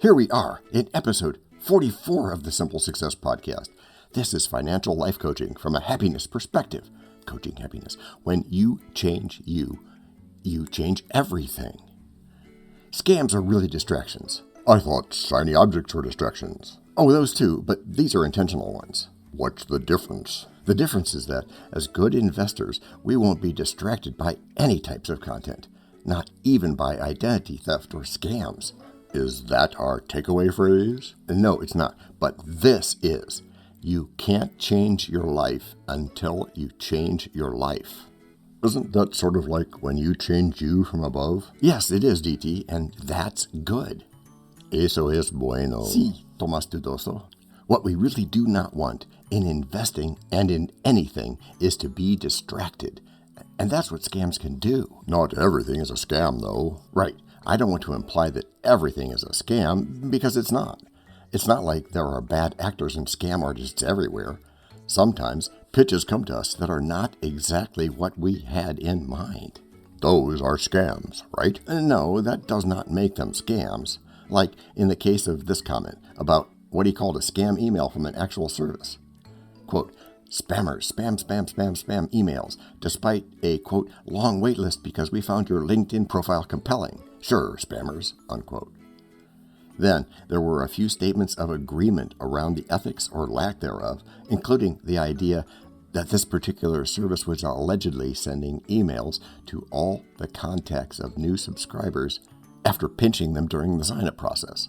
Here we are in episode 44 of the Simple Success Podcast. This is financial life coaching from a happiness perspective. Coaching happiness. When you change you change everything. Scams are really distractions. I thought shiny objects were distractions. Oh, those too, but these are intentional ones. What's the difference? The difference is that as good investors, we won't be distracted by any types of content, not even by identity theft or scams. Is that our takeaway phrase? No, it's not, but this is. You can't change your life until you change your life. Isn't that sort of like when you change you from above? Yes, it is, DT, and that's good. Eso es bueno. Sí, Tomas dudoso. What we really do not want in investing and in anything is to be distracted. And that's what scams can do. Not everything is a scam, though. Right. I don't want to imply that everything is a scam, because it's not. It's not like there are bad actors and scam artists everywhere. Sometimes pitches come to us that are not exactly what we had in mind. Those are scams, right? No, that does not make them scams. Like in the case of this comment about what he called a scam email from an actual service. Quote, spammers, spam emails, despite a, quote, long wait list because we found your LinkedIn profile compelling. Sure, spammers, unquote. Then there were a few statements of agreement around the ethics or lack thereof, including the idea that this particular service was allegedly sending emails to all the contacts of new subscribers after pinching them during the sign-up process.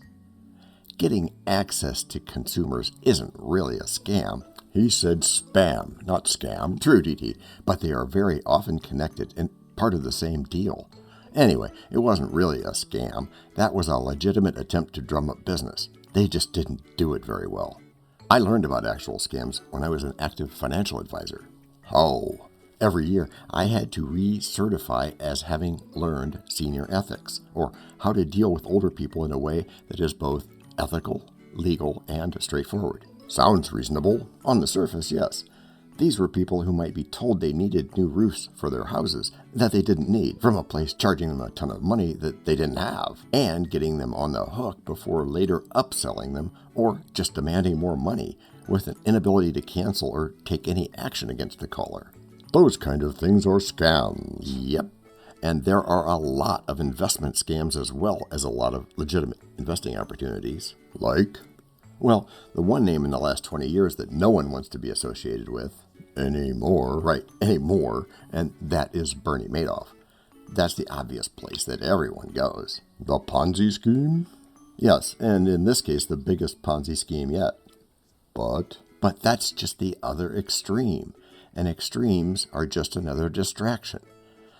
Getting access to consumers isn't really a scam. He said spam, not scam. True, DT, but they are very often connected and part of the same deal. Anyway, it wasn't really a scam. That was a legitimate attempt to drum up business. They just didn't do it very well. I learned about actual scams when I was an active financial advisor. How? Every year, I had to recertify as having learned senior ethics, or how to deal with older people in a way that is both ethical, legal, and straightforward. Sounds reasonable. On the surface, yes. These were people who might be told they needed new roofs for their houses that they didn't need, from a place charging them a ton of money that they didn't have, and getting them on the hook before later upselling them or just demanding more money with an inability to cancel or take any action against the caller. Those kind of things are scams. Yep. And there are a lot of investment scams as well as a lot of legitimate investing opportunities. Like? Well, the one name in the last 20 years that no one wants to be associated with anymore, right, anymore, and that is Bernie Madoff. That's the obvious place that everyone goes. The Ponzi scheme? Yes, and in this case, the biggest Ponzi scheme yet. But that's just the other extreme, and extremes are just another distraction.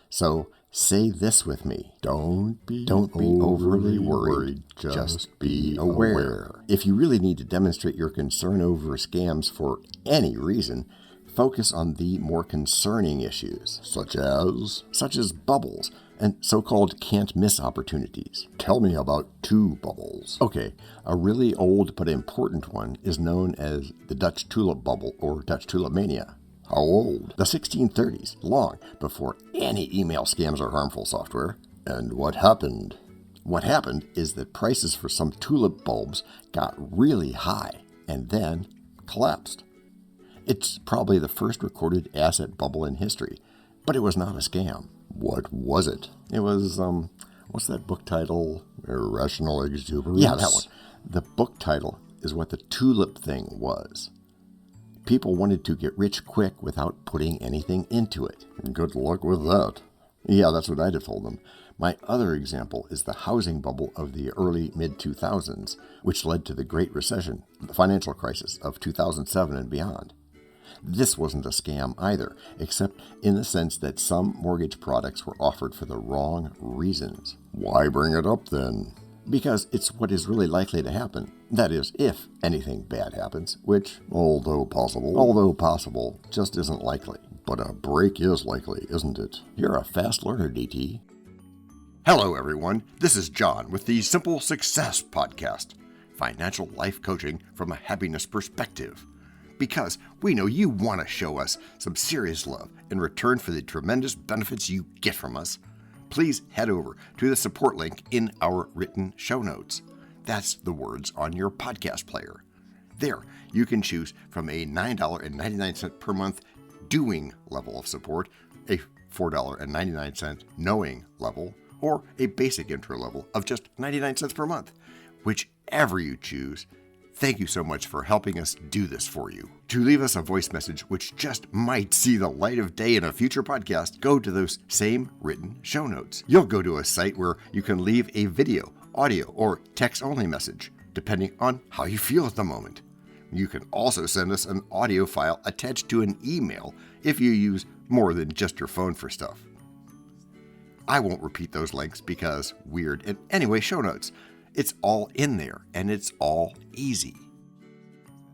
So say this with me. Don't be overly worried. Just be aware. If you really need to demonstrate your concern over scams for any reason, focus on the more concerning issues, such as bubbles and so-called can't-miss opportunities. Tell me about two bubbles. Okay, a really old but important one is known as the Dutch tulip bubble or Dutch tulip mania. How old? The 1630s, long before any email scams or harmful software. And what happened? What happened is that prices for some tulip bulbs got really high and then collapsed. It's probably the first recorded asset bubble in history, but it was not a scam. What was it? It was, what's that book title? Irrational Exuberance? Yeah, that one. The book title is what the tulip thing was. People wanted to get rich quick without putting anything into it. Good luck with that. Yeah, that's what I'd have told them. My other example is the housing bubble of the early mid-2000s, which led to the Great Recession, the financial crisis of 2007 and beyond. This wasn't a scam either, except in the sense that some mortgage products were offered for the wrong reasons. Why bring it up then? Because it's what is really likely to happen. That is, if anything bad happens, which, although possible, just isn't likely. But a break is likely, isn't it? You're a fast learner, DT. Hello, everyone. This is John with the Simple Success Podcast, financial life coaching from a happiness perspective. Because we know you want to show us some serious love in return for the tremendous benefits you get from us. Please head over to the support link in our written show notes. That's the words on your podcast player. There, you can choose from a $9.99 per month doing level of support, a $4.99 knowing level, or a basic intro level of just 99 cents per month. Whichever you choose, thank you so much for helping us do this for you. To leave us a voice message which just might see the light of day in a future podcast, go to those same written show notes. You'll go to a site where you can leave a video, audio, or text-only message, depending on how you feel at the moment. You can also send us an audio file attached to an email if you use more than just your phone for stuff. I won't repeat those links because weird. And anyway, show notes. It's all in there, and it's all easy.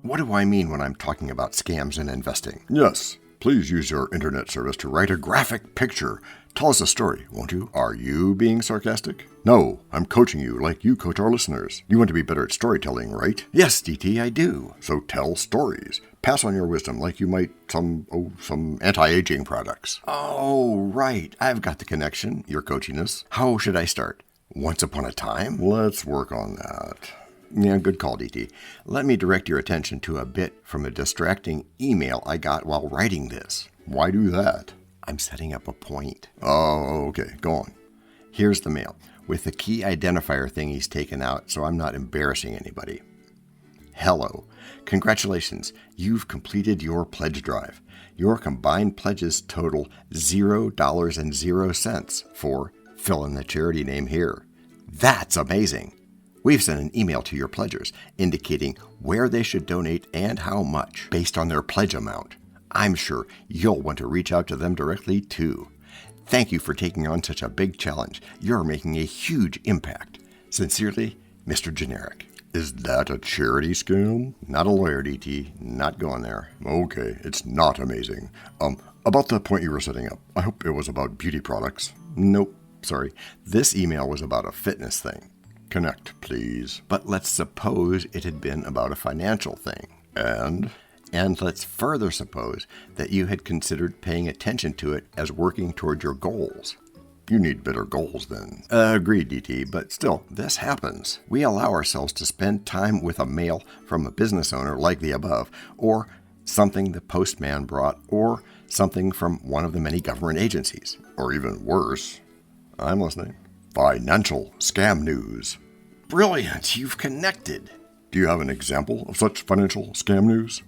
What do I mean when I'm talking about scams and investing? Yes, please use your internet service to write a graphic picture. Tell us a story, won't you? Are you being sarcastic? No, I'm coaching you like you coach our listeners. You want to be better at storytelling, right? Yes, DT, I do. So tell stories. Pass on your wisdom like you might some anti-aging products. Oh, right. I've got the connection. You're coaching us. How should I start? Once upon a time? Let's work on that. Yeah, good call, DT. Let me direct your attention to a bit from a distracting email I got while writing this. Why do that? I'm setting up a point. Oh, okay. Go on. Here's the mail, with the key identifier thing he's taken out so I'm not embarrassing anybody. Hello. Congratulations. You've completed your pledge drive. Your combined pledges total $0.00 for fill in the charity name here. That's amazing. We've sent an email to your pledgers indicating where they should donate and how much based on their pledge amount. I'm sure you'll want to reach out to them directly too. Thank you for taking on such a big challenge. You're making a huge impact. Sincerely, Mr. Generic. Is that a charity scam? Not a lawyer, DT. Not going there. Okay, it's not amazing. About the point you were setting up, I hope it was about beauty products. Nope, sorry. This email was about a fitness thing. Connect, please. But let's suppose it had been about a financial thing. And let's further suppose that you had considered paying attention to it as working toward your goals. You need better goals then. Agreed, DT, but still, this happens. We allow ourselves to spend time with a mail from a business owner like the above, or something the postman brought, or something from one of the many government agencies. Or even worse. I'm listening. Financial scam news. Brilliant, you've connected. Do you have an example of such financial scam news?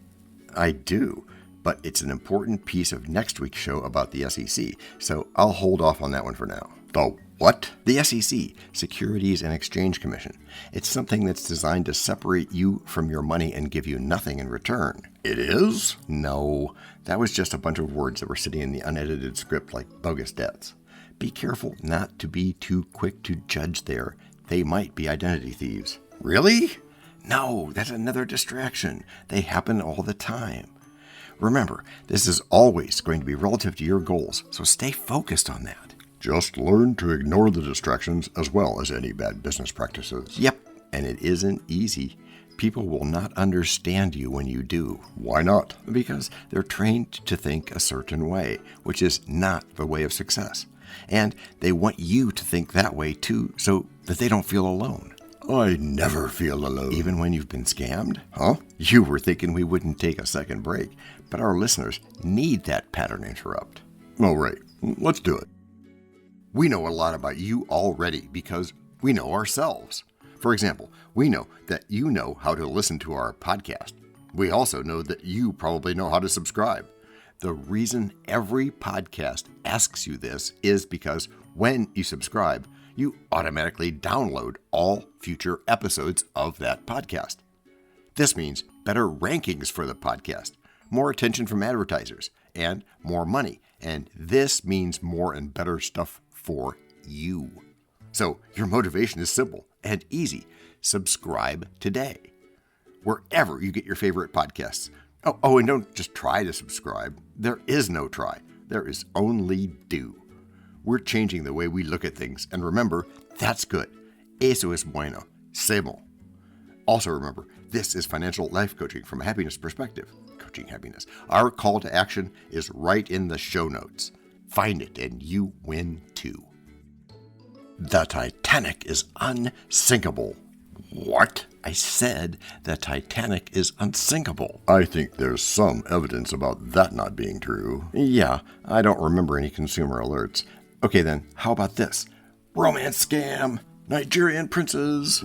I do, but it's an important piece of next week's show about the SEC, so I'll hold off on that one for now. The what? The SEC, Securities and Exchange Commission. It's something that's designed to separate you from your money and give you nothing in return. It is? No, that was just a bunch of words that were sitting in the unedited script like bogus debts. Be careful not to be too quick to judge there. They might be identity thieves. Really? No, that's another distraction. They happen all the time. Remember, this is always going to be relative to your goals, so stay focused on that. Just learn to ignore the distractions as well as any bad business practices. Yep, and it isn't easy. People will not understand you when you do. Why not? Because they're trained to think a certain way, which is not the way of success. And they want you to think that way too, so that they don't feel alone. I never feel alone. Even when you've been scammed? Huh? You were thinking we wouldn't take a second break, but our listeners need that pattern interrupt. Oh, right. Let's do it. We know a lot about you already because we know ourselves. For example, we know that you know how to listen to our podcast. We also know that you probably know how to subscribe. The reason every podcast asks you this is because when you subscribe, you automatically download all future episodes of that podcast. This means better rankings for the podcast, more attention from advertisers, and more money. And this means more and better stuff for you. So your motivation is simple and easy. Subscribe today, wherever you get your favorite podcasts. Oh, and don't just try to subscribe. There is no try. There is only do. We're changing the way we look at things. And remember, that's good. Eso es bueno. C'est bon. Also remember, this is financial life coaching from a happiness perspective. Coaching happiness. Our call to action is right in the show notes. Find it and you win too. The Titanic is unsinkable. What? I said the Titanic is unsinkable. I think there's some evidence about that not being true. Yeah, I don't remember any consumer alerts. Okay then, how about this? Romance scam! Nigerian princes!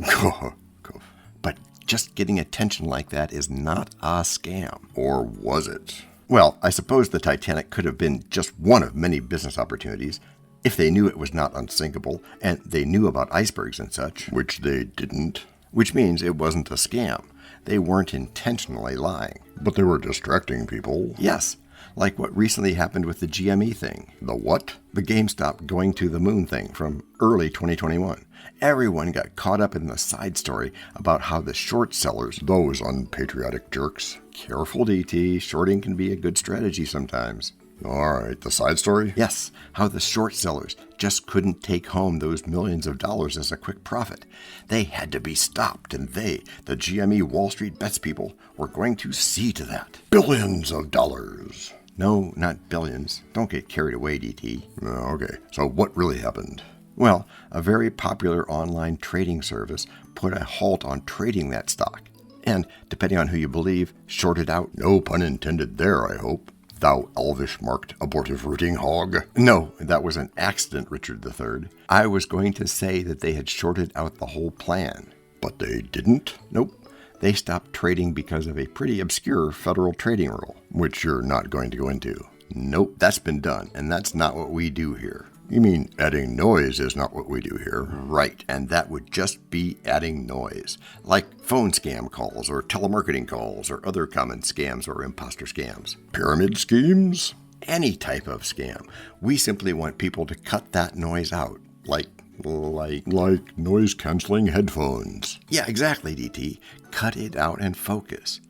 But just getting attention like that is not a scam. Or was it? Well, I suppose the Titanic could have been just one of many business opportunities if they knew it was not unsinkable and they knew about icebergs and such. Which they didn't. Which means it wasn't a scam. They weren't intentionally lying. But they were distracting people. Yes, like what recently happened with the GME thing. The what? The GameStop going to the moon thing from early 2021. Everyone got caught up in the side story about how the short sellers, those unpatriotic jerks. Careful, DT, shorting can be a good strategy sometimes. All right, the side story? Yes, how the short sellers just couldn't take home those millions of dollars as a quick profit. They had to be stopped, and they, the GME Wall Street Bets people, were going to see to that. Billions of dollars. No, not billions. Don't get carried away, DT. Okay, so what really happened? Well, a very popular online trading service put a halt on trading that stock. And, depending on who you believe, shorted out. No pun intended there, I hope. Thou elvish-marked abortive rooting hog. No, that was an accident, Richard III. I was going to say that they had shorted out the whole plan. But they didn't? Nope. They stopped trading because of a pretty obscure federal trading rule, which you're not going to go into. Nope, that's been done, and that's not what we do here. You mean adding noise is not what we do here? Right, and that would just be adding noise, like phone scam calls or telemarketing calls or other common scams or imposter scams. Pyramid schemes? Any type of scam. We simply want people to cut that noise out, like noise-canceling headphones. Yeah, exactly, DT. Cut it out and focus.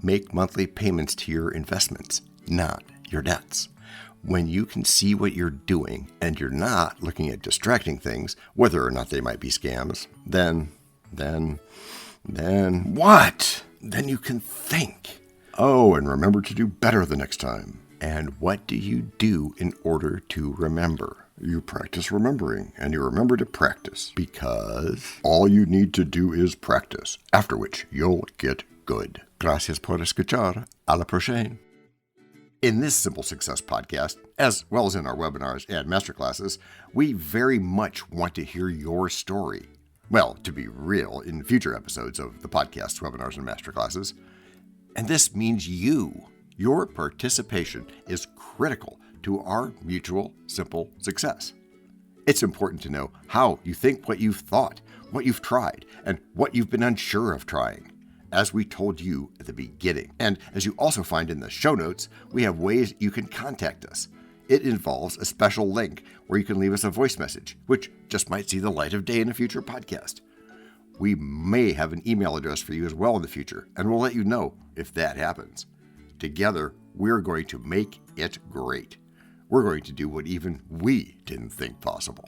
Make monthly payments to your investments, not your debts. When you can see what you're doing and you're not looking at distracting things, whether or not they might be scams, then what? Then you can think. Oh, and remember to do better the next time. And what do you do in order to remember? You practice remembering, and you remember to practice, because all you need to do is practice, after which you'll get good. Gracias por escuchar. A la prochaine. In this Simple Success podcast, as well as in our webinars and masterclasses, we very much want to hear your story. Well, to be real, in future episodes of the podcast, webinars, and masterclasses. And this means you. Your participation is critical to our mutual simple success. It's important to know how you think what you've thought, what you've tried, and what you've been unsure of trying, as we told you at the beginning. And as you also find in the show notes, we have ways you can contact us. It involves a special link where you can leave us a voice message, which just might see the light of day in a future podcast. We may have an email address for you as well in the future, and we'll let you know if that happens. Together, we're going to make it great. We're going to do what even we didn't think possible.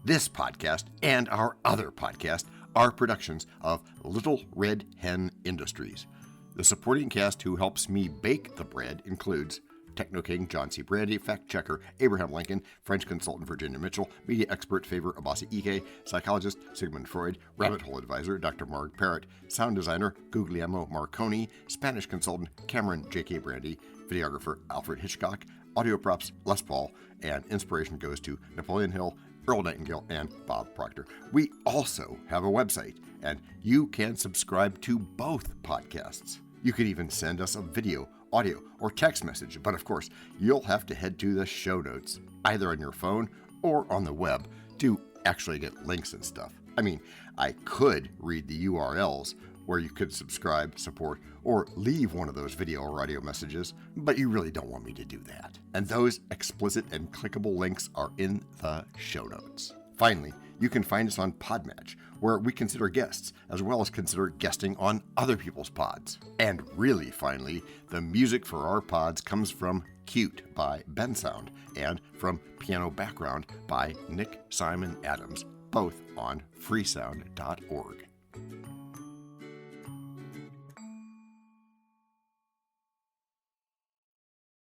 This podcast and our other podcast are productions of Little Red Hen Industries. The supporting cast who helps me bake the bread includes Techno King John C. Brandy, fact checker Abraham Lincoln, French consultant Virginia Mitchell, media expert Favor Abasi Ike, psychologist Sigmund Freud, rabbit hole advisor Dr. Marg Parrott, sound designer Guglielmo Marconi, Spanish consultant Cameron J.K. Brandy, videographer Alfred Hitchcock, audio props Les Paul, and inspiration goes to Napoleon Hill, Earl Nightingale, and Bob Proctor. We also have a website, and you can subscribe to both podcasts. You can even send us a video, audio, or text message, but of course, you'll have to head to the show notes, either on your phone or on the web, to actually get links and stuff. I mean, I could read the URLs where you could subscribe, support, or leave one of those video or audio messages, but you really don't want me to do that. And those explicit and clickable links are in the show notes. Finally, you can find us on Podmatch, where we consider guests, as well as consider guesting on other people's pods. And really, finally, the music for our pods comes from Cute by Ben Sound and from Piano Background by Nick Simon Adams, both on freesound.org.